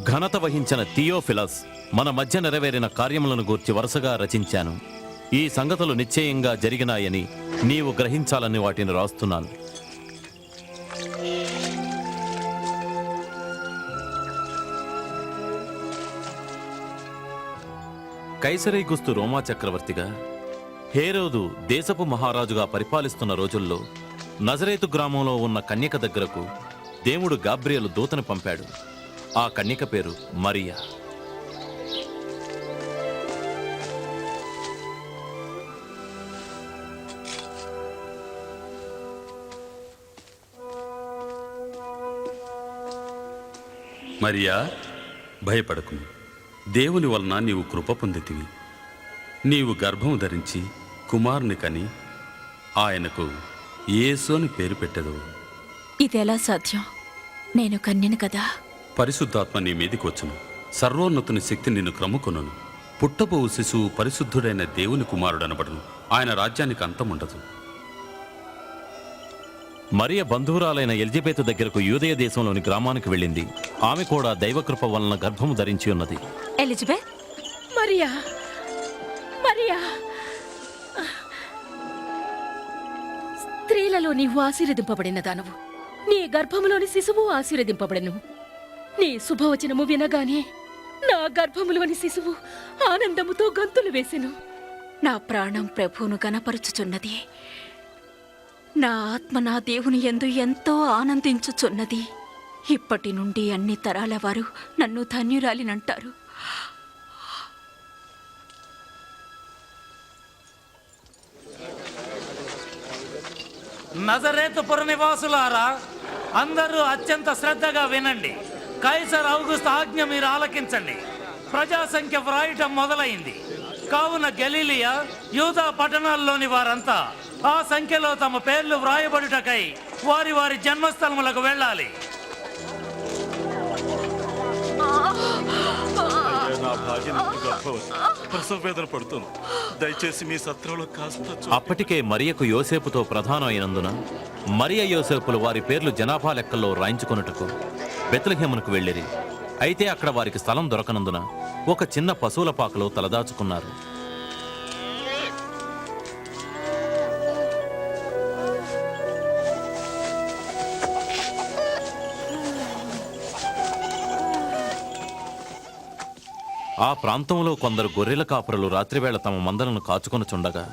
ఘనత వహించిన థియోఫిలస్, మన మధ్య నెరవేరిన కార్యములను గూర్చి వరుసగా రచించాను. ఈ సంగతులు నిశ్చయంగా జరిగినాయని నీవు గ్రహించాలని వాటిని రాస్తున్నాను. కైసరైగుస్తు రోమా చక్రవర్తిగా, హేరోదు దేశపు మహారాజుగా పరిపాలిస్తున్న రోజుల్లో నజరేతు గ్రామంలో ఉన్న కన్యక దగ్గరకు దేవుడు గాబ్రియేలు దూతను పంపాడు. ఆ కన్యక పేరు మరియా. మరియా, భయపడకుము. దేవుని వలన నీవు కృప పొందితివి. నీవు గర్భము ధరించి కుమారుని కని ఆయనకు యేసు అని పేరు పెట్టెదవు. ఇదెలా సాధ్యం? నేను కన్యను కదా. పరిశుద్ధాత్మ నీ మీదికి వచ్చును. సర్వోన్నతుని శక్తి నిన్ను క్రమ్ముకొనును. పుట్టబోవు శిశువు పరిశుద్ధుడైన దేవుని కుమారుడనబడును. ఆయన రాజ్యానికి అంతముండదు. మరియ బంధువురాలైన ఎలిజబెతు దగ్గరకు యూదయ దేశంలోని గ్రామానికి వెళ్ళింది. ఆమె కూడా దైవకృప వలన గర్భము ధరించి ఉన్నది. ఎలిజబెత్, మరియా, మరియా, స్త్రీలలో నీవు ఆశీర్వదింపబడిన దానవు. నీ గర్భములోని శిశువు ఆశీర్వదింపబడను. నీ శుభవచనము వినగానే నా గర్భములోని శిశువు ఆనందముతో గంతులు వేసెను. నా ప్రాణం ప్రభువును గణపరుచుచున్నది. నా ఆత్మ నా దేవుని యందు ఎంతో ఆనందించుచున్నది. ఇప్పటి నుండి అన్ని తరాల వారు నన్ను ధన్యురాలినంటారు. నజరేతుపుర నివాసులారా, అందరూ అత్యంత శ్రద్ధగా వినండి. కైసర్ ఔగుస్తు ఆజ్ఞ మీరు ఆలకించండి. ప్రజా సంఖ్య వ్రాయటం మొదలైంది. కావున గలిలియా, యూదా పట్టణాల్లోని వారంతా ఆ సంఖ్యలో తమ పేర్లు వ్రాయబడుటకై వారి వారి జన్మస్థలములకు వెళ్ళాలి. దయచేసి మీ సత్రంలో కాస్త. అప్పటికే మరియకు యోసేపుతో ప్రధానం అయినందున మరియ యోసేపులు వారి పేర్లు జనాభా లెక్కల్లో రాయించుకొనుటకు బెత్లెహేమునకు వెళ్ళిరి. అయితే అక్కడ వారికి స్థలం దొరకనందున ఒక చిన్న పశువుల పాకలో తలదాచుకున్నారు. ఆ ప్రాంతంలో కొందరు గొర్రెల కాపురులు రాత్రివేళ తమ మందలను కాచుకొనుచుండగా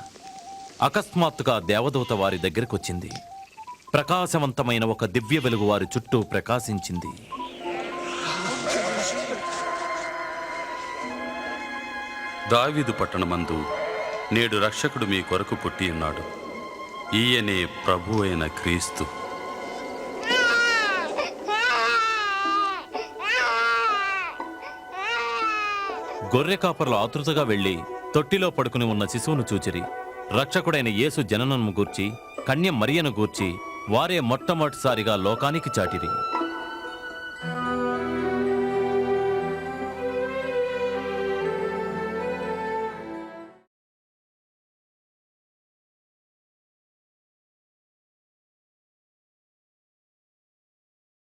అకస్మాత్తుగా దేవదూత వారి దగ్గరికొచ్చింది. ప్రకాశవంతమైన ఒక దివ్య వెలుగు వారి చుట్టూ ప్రకాశించింది. దావీదు పట్టణమందు నేడు రక్షకుడు మీ కొరకు పుట్టి ఉన్నాడు. ఈయనే ప్రభు అయిన క్రీస్తు. గొర్రె కాపరులు ఆతృతగా వెళ్లి తొట్టిలో పడుకుని ఉన్న శిశువును చూచిరి. రక్షకుడైన యేసు జననము గూర్చి కన్య మరియను గూర్చి వారే మొట్టమొదటిసారిగా లోకానికి చాటిరి.